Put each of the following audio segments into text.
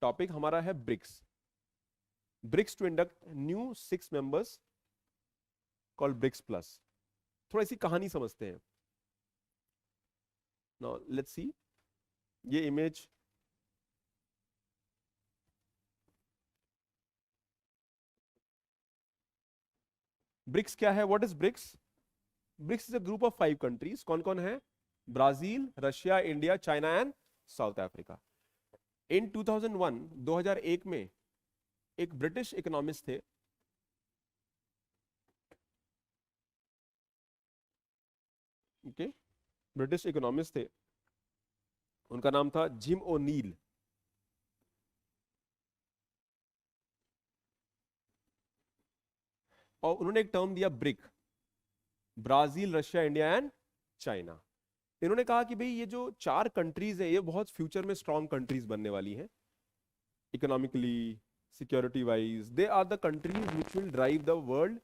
Topic हमारा है BRICS. BRICS to induct new 6 members called BRICS plus. थोड़ा सी कहानी समझते हैं। नाउ लेट्स सी ये इमेज। ब्रिक्स क्या है? What is BRICS? BRICS is a group of 5 countries. कौन कौन है? Brazil, Russia, India, China and South Africa. In 2001 में एक ब्रिटिश इकोनॉमिस्ट थे, ओके, ब्रिटिश इकोनॉमिस्ट थे, उनका नाम था जिम ओनील। और उन्होंने एक टर्म दिया brick, Brazil, Russia, India and China. इन्होंने कहा कि भाई ये जो 4 कंट्रीज है ये बहुत फ्यूचर में स्ट्रॉन्ग कंट्रीज बनने वाली हैं, economically, security wise. They are the countries which will drive the world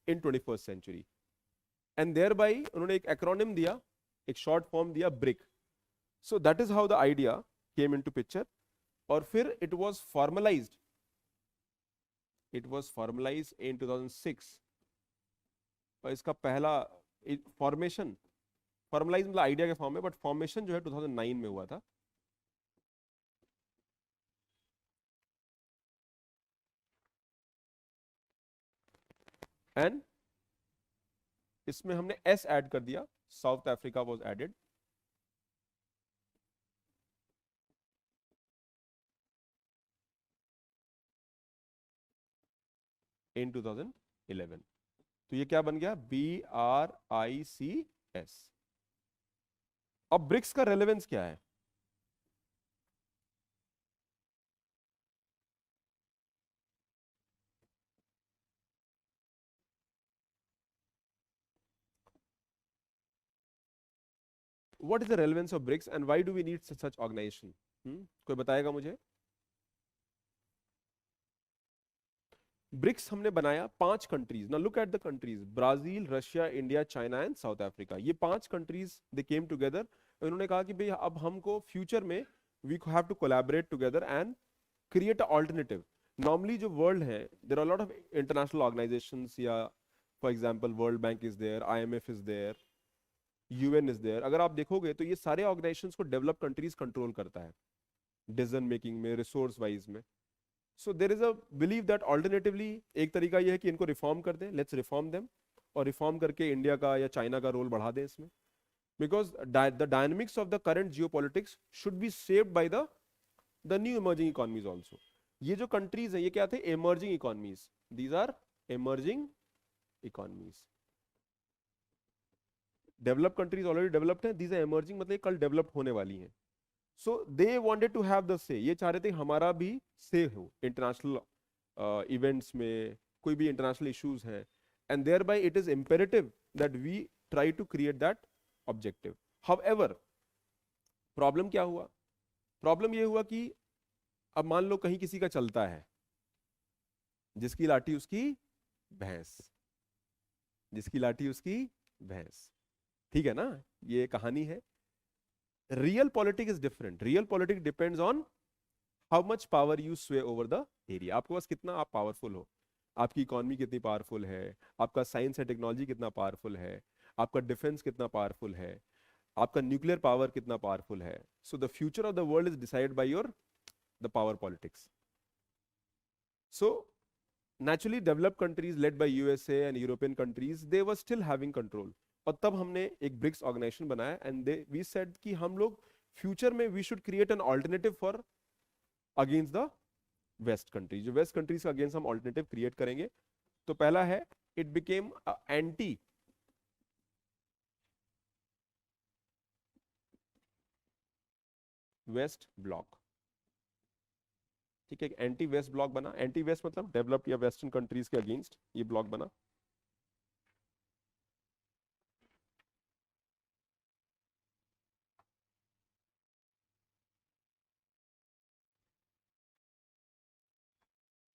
in 21st century. And thereby उन्होंने एक एक्रोनिम दिया, एक शॉर्ट फॉर्म दिया, BRIC. So that is how the idea came into picture. और फिर it was formalised इन 2006। और इसका पहला फॉर्मेशन, फॉर्मलाइज मतलब आइडिया के फॉर्म में, बट फॉर्मेशन जो है 2009 में हुआ था। एंड इसमें हमने एस ऐड कर दिया, साउथ अफ्रीका वाज एडेड। इन 2011। तो ये क्या बन गया? BRICS। अब ब्रिक्स का रेलेवेंस क्या है? What is the relevance of BRICS and why do we need such organisation? कोई बताएगा मुझे? ब्रिक्स हमने बनाया 5 countries. Now look at the countries, Brazil, Russia, India, China and South Africa. ये 5 कंट्रीज दे केम टुगेदर। उन्होंने कहा कि भाई अब हमको फ्यूचर में we have to collaborate together and create a alternative. Normally जो वर्ल्ड है, there are lot of international organizations, या for example world bank is there, IMF is there, UN is there. अगर आप देखोगे तो ये सारे ऑर्गेनाइजेशंस को डेवलप कंट्रीज कंट्रोल करता है, डिसीजन मेकिंग में, रिसोर्स वाइज में। So there is a believe that alternatively एक तरीका यह है कि इनको रिफॉर्म कर दें, लेट्स रिफॉर्म देम, और रिफॉर्म करके इंडिया का या चाइना का रोल बढ़ा दें इसमें। Because the dynamics of the current geopolitics should be shaped by the new emerging economies also. ये जो कंट्रीज हैं ये क्या थे? Emerging economies. These are emerging economies. Develop countries already developed हैं, दीज आर इमर्जिंग, मतलब कल डेवलप होने वाली हैं। So they wanted to have the say, ये चाह रहे थे हमारा भी से हो इंटरनेशनल इवेंट्स में, कोई भी इंटरनेशनल इश्यूज हैं। And thereby it is imperative that we try to create that objective. However problem क्या हुआ? प्रॉब्लम ये हुआ कि अब मान लो कहीं किसी का चलता है, जिसकी लाठी उसकी भैंस, जिसकी लाठी उसकी भैंस, ठीक है ना? ये कहानी है। Real politics is different. Real politics depends on how much power you स्वे ओवर द एरिया। आपके पास कितना आप पावरफुल हो, आपकी इकोनॉमी कितनी पावरफुल है, आपका साइंस एंड टेक्नोलॉजी कितना पावरफुल है, आपका डिफेंस कितना पावरफुल है, आपका न्यूक्लियर पावर कितना पावरफुल है। So the future of the world is decided by your the power politics. So naturally developed countries led by USA and European countries, they were still having control। और तब हमने एक BRICS organisation बनाया and they we said कि हम लोग future में we should create an alternative for against the west countries. जो वेस्ट कंट्रीज का अगेंस्ट हम ऑल्टरनेटिव क्रिएट करेंगे। तो पहला है, it became anti west block. ठीक है, एंटी वेस्ट ब्लॉक बना। एंटी वेस्ट मतलब डेवलप्ड या वेस्टर्न कंट्रीज के अगेंस्ट ये ब्लॉक बना।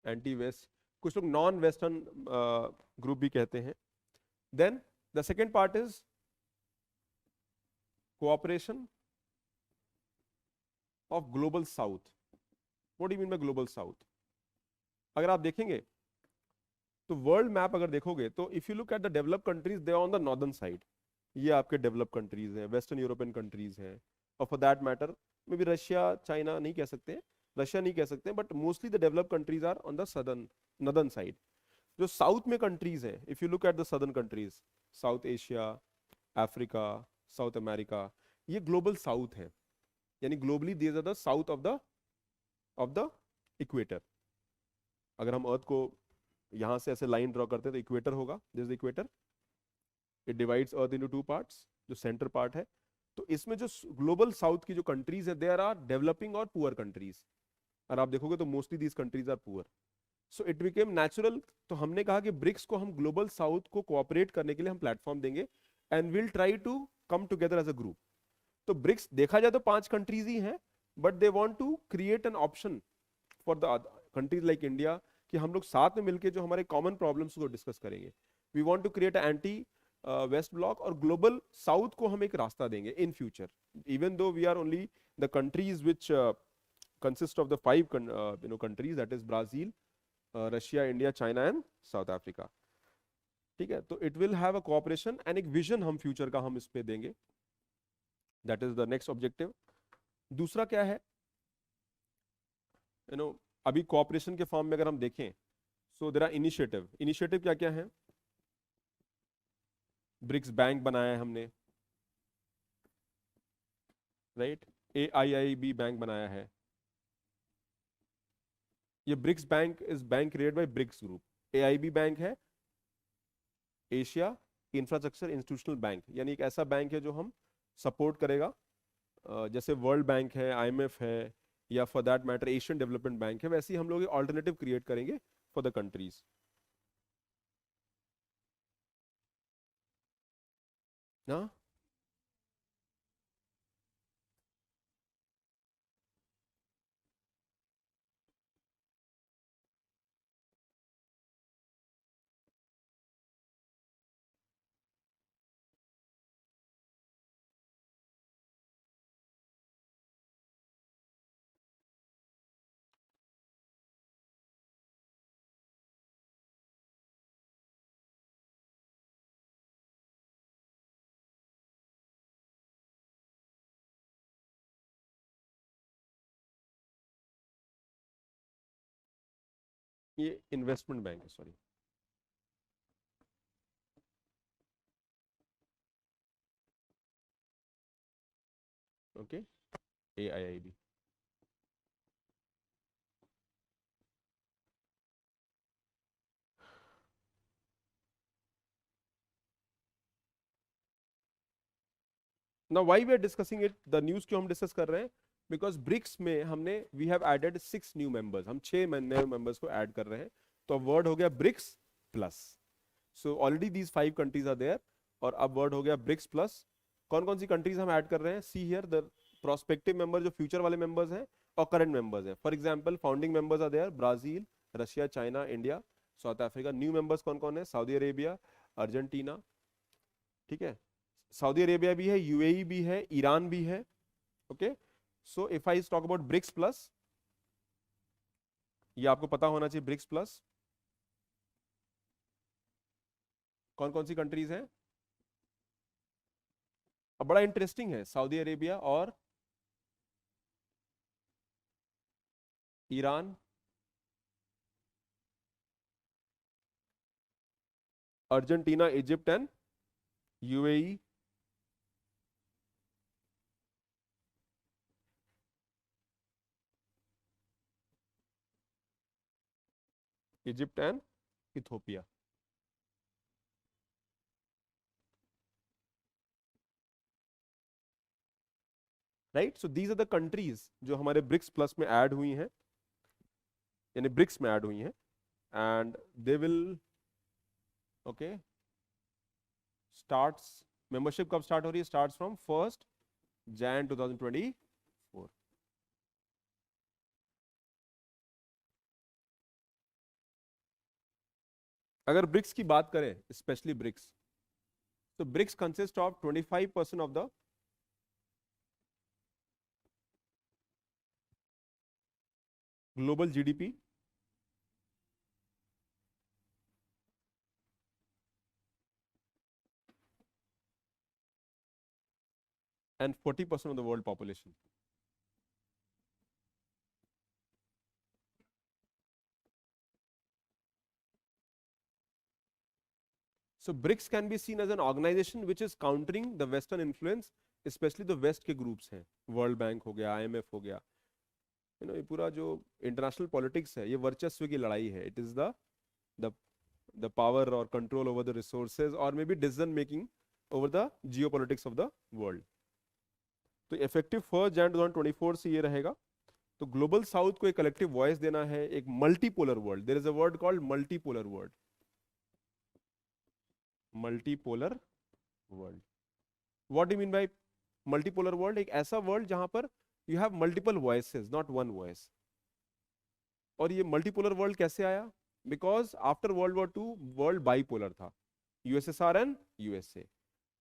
एंटी वेस्ट, कुछ लोग नॉन वेस्टर्न ग्रुप भी कहते हैं। Then the second part is cooperation of global south what do you mean by global south? अगर आप देखेंगे तो वर्ल्ड मैप अगर देखोगे तो if you look at the developed countries they are on the northern side. ये आपके developed countries हैं, वेस्टर्न यूरोपियन कंट्रीज हैं, और for that matter maybe Russia, China नहीं कह सकते, रशिया नहीं कह सकते, but mostly the developed countries are on the southern northern side. जो साउथ में कंट्रीज हैं, if you look at the southern countries, South Asia, Africa, South America, ये ग्लोबल साउथ है, यानी globally these are the south of the equator. अगर हम अर्थ को यहां से ऐसे लाइन ड्रॉ करते हैं तो इक्वेटर होगा, this is equator, it divides earth into two parts, जो सेंटर पार्ट है। तो इसमें जो ग्लोबल साउथ की जो कंट्रीज है, देयर आर डेवलपिंग और पुअर कंट्रीज, और आप देखोगे तो mostly these countries are poor. So it became natural, तो हमने कहा कि ब्रिक्स को हम ग्लोबल साउथ को कोऑपरेट करने के लिए हम प्लेटफॉर्म देंगे and will try to come together as a group. तो ब्रिक्स देखा जाए तो 5 कंट्रीज ही हैं, but they want to create an option for the countries like India, कि हम लोग साथ में मिलकर जो हमारे कॉमन प्रॉब्लम्स को डिस्कस करेंगे। We want to create anti west block, और ग्लोबल साउथ को हम एक रास्ता देंगे in future, even though we are only the countries which consist of the 5 countries, that is Brazil, Russia, India, China and South Africa. ठीक है, तो it will have a cooperation and एक vision हम फ्यूचर का हम इस पे देंगे, that is the next objective. दूसरा क्या है, अभी कोऑपरेशन के फॉर्म में अगर हम देखें, सो देयर आर इनिशिएटिव क्या क्या है? ब्रिक्स बैंक बनाया है हमने, राइट, AIIB बैंक बनाया है। ये BRICS bank is bank created by BRICS group. AIB bank है एशिया इंफ्रास्ट्रक्चर इंस्टीट्यूशनल बैंक, यानी एक ऐसा बैंक है जो हम सपोर्ट करेगा, जैसे वर्ल्ड बैंक है, IMF है, या for that matter Asian development bank है, वैसे ही हम लोग ऑल्टरनेटिव क्रिएट करेंगे फॉर द कंट्रीज। हाँ, ये इन्वेस्टमेंट बैंक है, sorry. Okay, AIIB। Now why we are discussing it, the news क्यों हम डिस्कस कर रहे हैं? बिकॉज ब्रिक्स में हमने we have added 6 new members, हम 6 नए मेंबर्स को ऐड कर रहे हैं, तो अब वर्ड हो गया BRICS plus. So already these 5 countries are there, और अब वर्ड हो गया ब्रिक्स प्लस। कौन कौन सी कंट्रीज हम ऐड कर रहे हैं? See here the prospective member, जो फ्यूचर वाले मेंबर्स हैं, और करंट मेंबर्स हैं। For example founding members are there Brazil, Russia, China, India, South Africa. New members कौन कौन है? सऊदी अरेबिया, अर्जेंटीना, ठीक है, सऊदी अरेबिया भी है, UAE भी है, ईरान भी है। Okay, so if I talk about BRICS plus, ये आपको पता होना चाहिए, ब्रिक्स प्लस कौन कौन सी कंट्रीज हैं? अब बड़ा इंटरेस्टिंग है, सऊदी अरेबिया और Iran, Argentina, Egypt and UAE, Egypt and Ethiopia. Right, so these are the countries जो हमारे ब्रिक्स प्लस में ऐड हुई हैं, यानी ब्रिक्स में ऐड हुई हैं, and they will, okay, starts, membership कब स्टार्ट हो रही है? Starts from 1 Jan 2024। अगर ब्रिक्स की बात करें, स्पेशली ब्रिक्स, तो BRICS consist of 25% of the global GDP and 40% of the world population. So BRICS can be seen as an organization which is countering the Western influence, especially the West के groups हैं, World Bank हो गया, IMF हो गया, ये पूरा जो international politics है, ये वर्चस्व की लड़ाई है. It is the the power और कंट्रोल ओवर द रिसोर्सेज और may be decision making over the geopolitics of the world. तो इफेक्टिव 1 जनवरी 2024 से ये रहेगा. तो ग्लोबल साउथ को एक कलेक्टिव वॉइस देना है, एक multipolar world. There is a word called multipolar world. Multipolar world, what do you mean by multipolar world? एक ऐसा वर्ल्ड जहां पर you have multiple voices, not one voice. और ये मल्टीपोलर वर्ल्ड कैसे आया? Because after world war two world bipolar था, USSR and USA.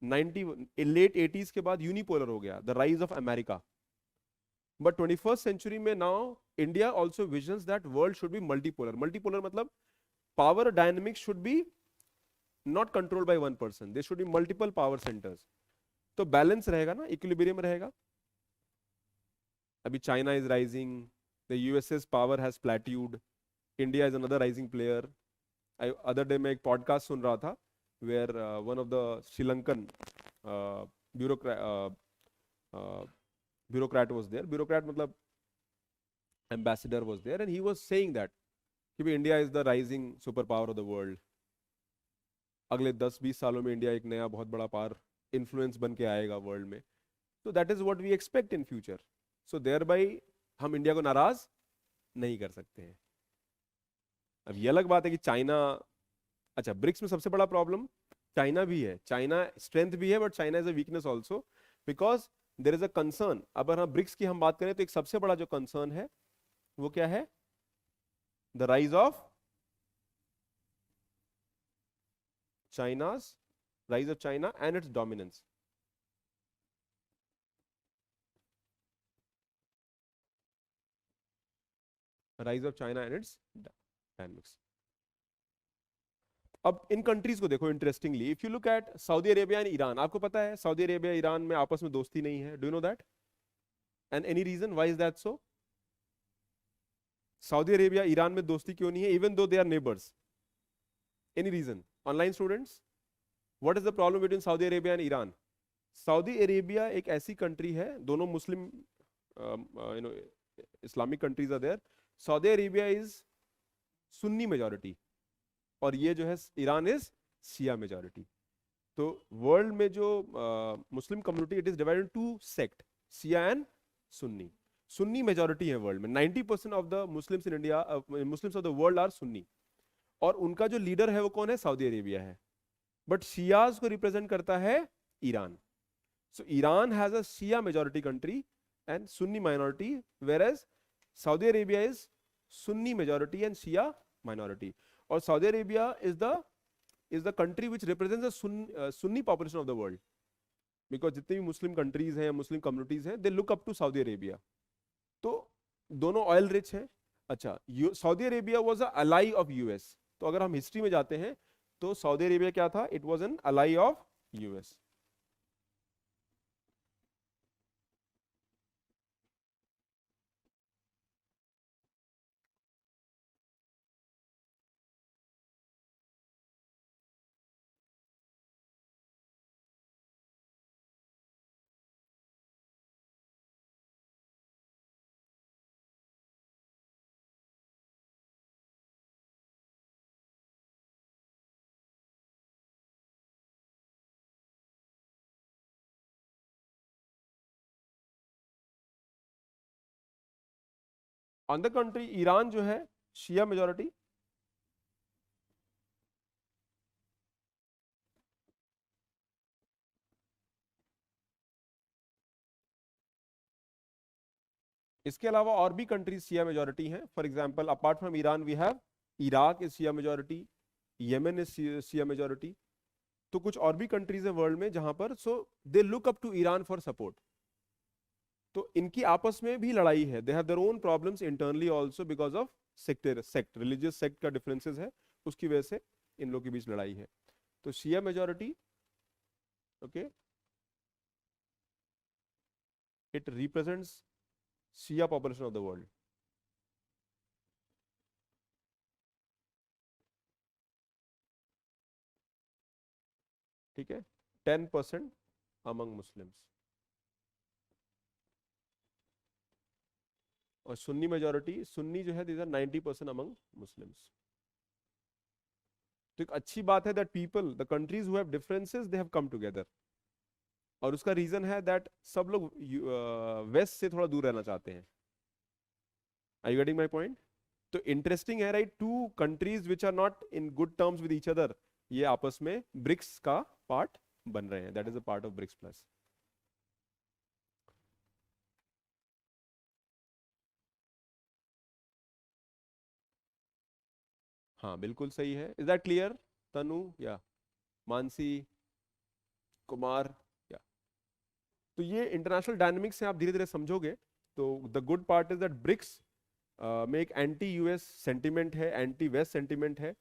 Late 80s के बाद यूनिपोलर हो गया, the rise of America. But 21st century में now India also visions that world should be multipolar. Multipolar मतलब power dynamics should be not controlled by one person, they should be multiple power centres. तो balance रहेगा ना, equilibrium रहेगा. अभी China is rising, the US's power has plateaued, India is another rising player. Other day में एक podcast सुन रहा था where one of the Sri Lankan bureaucrat was there. Bureaucrat मतलब ambassador was there, and he was saying that कि India is the rising superpower of the world. अगले 10-20 सालों में India एक नया बहुत बड़ा पावर इन्फ्लुएंस बन के आएगा वर्ल्ड में. So that is what we expect in future. So thereby हम इंडिया को नाराज नहीं कर सकते हैं. अब ये अलग बात है कि चाइना, अच्छा ब्रिक्स में सबसे बड़ा प्रॉब्लम चाइना भी है. चाइना स्ट्रेंथ भी है, but China is a weakness also, because there is a concern. अब अगर हम ब्रिक्स की हम बात करें तो एक सबसे बड़ा जो कंसर्न है वो क्या है? The rise of China's rise of China and it's dominance. Rise of China and it's dynamics. अब इन कंट्रीज को देखो interestingly, if you look eight Saudi Arabia and Iran. आपको पता है सऊदी अरेबिया ईरान में आपस में दोस्ती नहीं है. Do you know that? And any reason why is that so? Saudi Arabia Iran में दोस्ती क्यों नहीं है, even though they are neighbours? Any reason? Online students, what is the problem between Saudi Arabia and Iran? Saudi Arabia एक ऐसी country है, दोनों Muslim Islamic countries are there. Saudi Arabia is Sunni majority और ये जो है Iran is Shia majority. तो world में जो मुस्लिम community, it is divided to sect, Shia and Sunni. Sunni majority है वर्ल्ड में. 90% of the Muslims in India, Muslims of the world are Sunni. और उनका जो लीडर है वो कौन है? सऊदी अरेबिया है. बट शियाज को रिप्रेजेंट करता है Iran. So Iran has a Shia majority country and Sunni minority, whereas Saudi Arabia is Sunni majority and Shia minority. और Saudi Arabia is the country which represents the Sunni population of the world, because जितने भी Muslim countries हैं, मुस्लिम communities हैं, they look up to Saudi Arabia. तो दोनों oil rich हैं. अच्छा, Saudi Arabia was a ally of US. तो अगर हम हिस्ट्री में जाते हैं तो सऊदी अरेबिया क्या था? It was an ally of US. On the country Iran जो है शिया मेजॉरिटी. इसके अलावा और भी कंट्रीज शिया मेजॉरिटी हैं. For example apart from Iran we have Iraq is Shia majority, Yemen is Shia majority. तो कुछ और भी कंट्रीज हैं वर्ल्ड में जहां पर, so they look up to Iran for support. तो इनकी आपस में भी लड़ाई है, they have their own problems internally also because of sect religious sect का डिफरेंसेस है, उसकी वजह से इन लोगों के बीच लड़ाई है। तो Shia majority, okay, it represents Shia population of the world. ठीक है, 10% अमंग मुस्लिम्स। और सुन्नी मेजोरिटी, सुन्नी जो है दीज आर 90% अमंग मुस्लिम्स। तो एक अच्छी बात है that people, the countries who have differences, they have come together. और उसका रीजन है दैट सब लोग वेस्ट से थोड़ा दूर रहना चाहते हैं। Are you getting my point? तो इंटरेस्टिंग है right, two countries which are not in good terms with each other, ये आपस में ब्रिक्स का पार्ट बन रहे हैं, that is a part of BRICS plus. हाँ बिल्कुल सही है। इज दैट क्लियर तनु या मानसी, कुमार? या तो ये इंटरनेशनल डायनेमिक्स से आप धीरे धीरे समझोगे। तो the good part is that BRICS में एक एंटी यूएस सेंटिमेंट है, एंटी वेस्ट सेंटिमेंट है।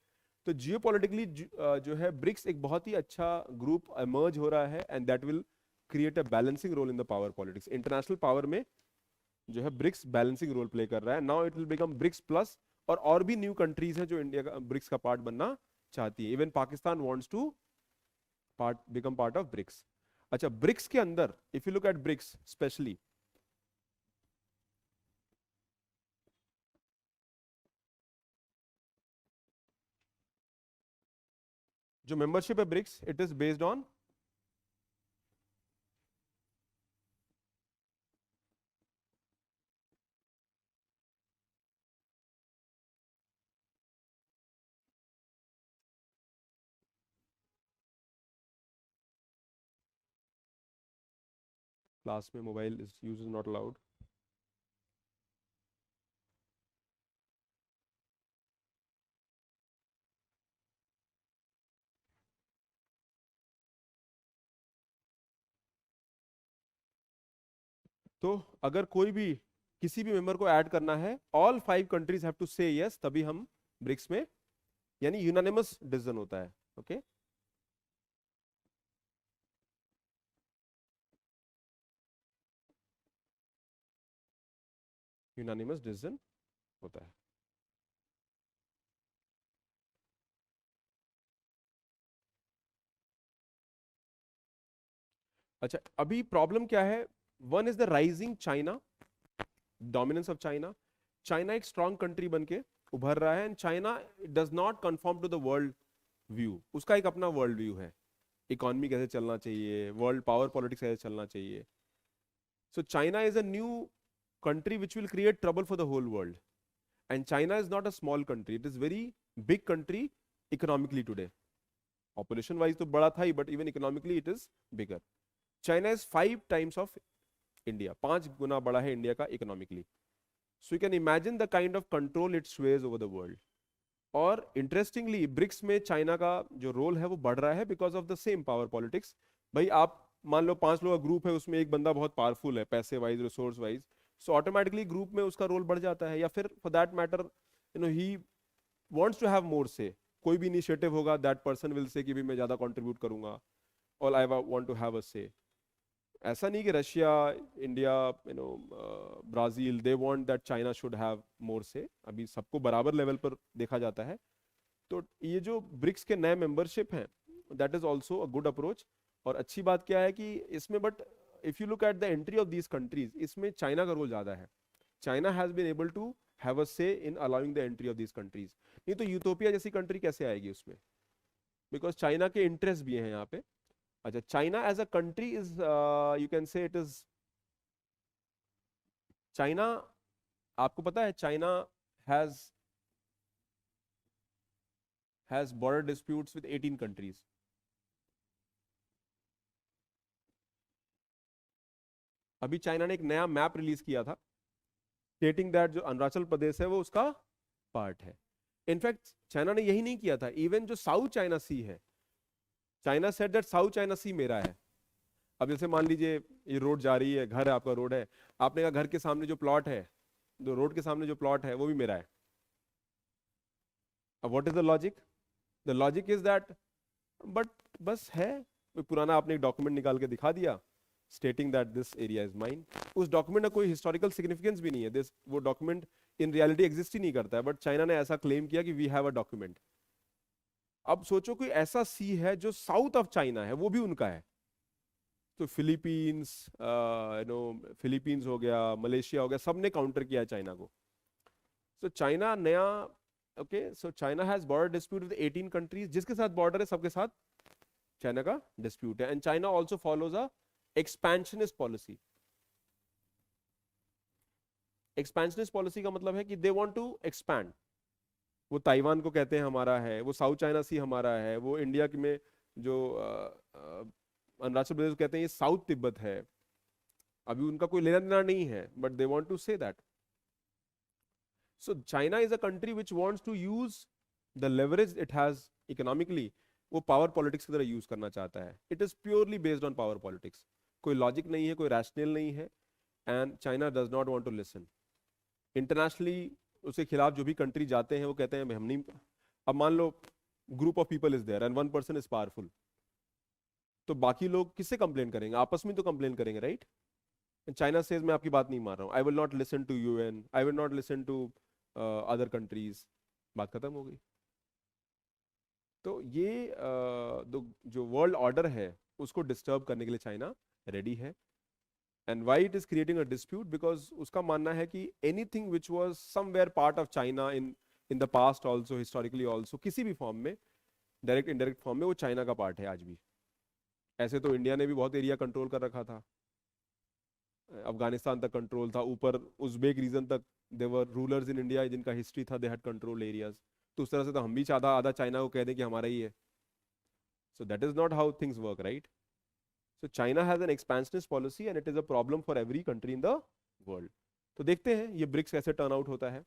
तो जियोपॉलिटिकली जो है ब्रिक्स एक बहुत ही अच्छा ग्रुप इमर्ज हो रहा है, and that will create a balancing role in the power politics. International power में जो है ब्रिक्स बैलेंसिंग रोल प्ले कर रहा है। Now it will become BRICS plus, और भी न्यू कंट्रीज हैं जो इंडिया का ब्रिक्स का पार्ट बनना चाहती है। Even Pakistan wants to become part of BRICS. अच्छा, ब्रिक्स के अंदर if you look at BRICS specially, जो मेंबरशिप है BRICS, it is based on class में mobile use is not allowed. तो अगर कोई भी किसी भी मेंबर को ऐड करना है, ऑल 5 कंट्रीज हैव टू से यस, तभी हम ब्रिक्स में, यानी यूनानिमस डिसीजन होता है। ओके, यूनानिमस डिसीजन होता है। अच्छा, अभी प्रॉब्लम क्या है? One is the rising China, dominance of China. China एक स्ट्रॉन्ग कंट्री बन के उभर रहा है, and China does not conform to the world view. उसका एक अपना वर्ल्ड व्यू है, इकोनॉमी कैसे चलना चाहिए, वर्ल्ड पावर पॉलिटिक्स कैसे चलना चाहिए। सो China is a new country which will create trouble for the whole world. And China is not a small country, it is very big country economically today. Population wise तो बड़ा था ही, but even economically it is bigger. China is 5 times of India, 5 गुना बड़ा है India का economically. So you can imagine the kind of control it sways over the world. और interestingly BRICS में China का जो रोल है वो बढ़ रहा है because of the same power politics. भाई आप मान लो 5 लोग का ग्रुप है, उसमें एक बंदा बहुत पावरफुल है पैसे wise, resource wise, so automatically group में उसका रोल बढ़ जाता है। या फिर for that matter he wants to have more say, कोई भी इनिशिएटिव होगा दैट पर्सन विल से कि भी मैं ज्यादा कंट्रीब्यूट करूंगा, और I want to have a say. ऐसा नहीं कि Russia, India, Brazil, they want that China should have more say. अभी सबको बराबर लेवल पर देखा जाता है। तो ये जो ब्रिक्स के नए मेंबरशिप हैं, that is also a good approach. और अच्छी बात क्या है कि इसमें, but if you look at the entry of these countries, इसमें चाइना का रोल ज्यादा है। China has been able to have a say in allowing the entry of these countries. नहीं तो यूटोपिया जैसी कंट्री कैसे आएगी उसमें? बिकॉज चाइना के इंटरेस्ट भी हैं यहाँ पे। अच्छा, China as a country is, you can say it is, China, आपको पता है China has border disputes with 18 countries. अभी चाइना ने एक नया मैप रिलीज किया था स्टेटिंग दैट जो अरुणाचल प्रदेश है वो उसका पार्ट है। इनफैक्ट चाइना ने यही नहीं किया था, इवन जो साउथ चाइना सी है, China said that South China Sea मेरा है। अब जैसे मान लीजिए ये रोड जा रही है, घर है, आपका रोड है, आपने कहा घर के सामने जो प्लॉट है, जो रोड के सामने जो प्लॉट है वो भी मेरा है। अब what is the logic? The logic is that, but बस है, कोई पुराना आपने एक डॉक्यूमेंट निकाल के दिखा दिया stating that this area is mine. उस डॉक्यूमेंट का कोई हिस्टोरिकल सिग्निफिकेंस भी नहीं है, दिस वो डॉक्यूमेंट इन रियलिटी एग्जिस्ट ही नहीं करता है, बट चाइना ने ऐसा क्लेम किया कि वी हैव अ डॉक्यूमेंट। अब सोचो कोई ऐसा सी है जो साउथ ऑफ चाइना है, वो भी उनका है। तो फिलीपींस, फिलीपींस हो गया, मलेशिया हो गया, सबने काउंटर किया है चाइना को। सो चाइना नया, okay, so China has border dispute with 18 countries, जिसके साथ बॉर्डर है सबके साथ चाइना का डिस्प्यूट है। And China also follows a expansionist policy. Expansionist policy का मतलब है कि दे वांट टू एक्सपैंड। वो ताइवान को कहते हैं हमारा है, वो साउथ चाइना सी हमारा है, वो इंडिया में जो अरुणाचल प्रदेश कहते हैं ये साउथ तिब्बत है। अभी उनका कोई लेना देना नहीं है, but they want to say that. So China is a country which wants to use the leverage it has economically, वो पावर पॉलिटिक्स की तरह यूज करना चाहता है। It is purely based on power politics, कोई लॉजिक नहीं है, कोई रैशनल नहीं है। And China does not want to listen. Internationally उसके खिलाफ जो भी कंट्री जाते हैं वो कहते हैं हम नहीं। अब मान लो group of people is there and one person is powerful, तो बाकी लोग किससे कंप्लेन करेंगे? आपस में तो कंप्लेन करेंगे, राइट? चाइना सेज मैं आपकी बात नहीं मान रहा हूँ, I will not listen to UN, I will not listen to other countries, बात खत्म हो गई। तो ये जो वर्ल्ड ऑर्डर है उसको डिस्टर्ब करने के लिए चाइना रेडी है। And why it is creating a dispute? Because उसका मानना है कि anything which was somewhere part of China in the past also, historically also, किसी भी फॉर्म में, डायरेक्ट इनडायरेक्ट फॉर्म में, वो चाइना का पार्ट है आज भी। ऐसे तो इंडिया ने भी बहुत एरिया कंट्रोल कर रखा था, अफगानिस्तान तक कंट्रोल था, ऊपर उज्बेक रीजन तक देवर रूलर्स इन इंडिया जिनका हिस्ट्री था, दे हैड कंट्रोल एरियाज। तो उस तरह से तो हम भी आधा आधा चाइना को कह दें कि हमारा ही है। सो that is not how things work, right? So China has an expansionist policy and it is a problem for every country in the world. तो देखते हैं ये ब्रिक्स कैसे टर्न आउट होता है।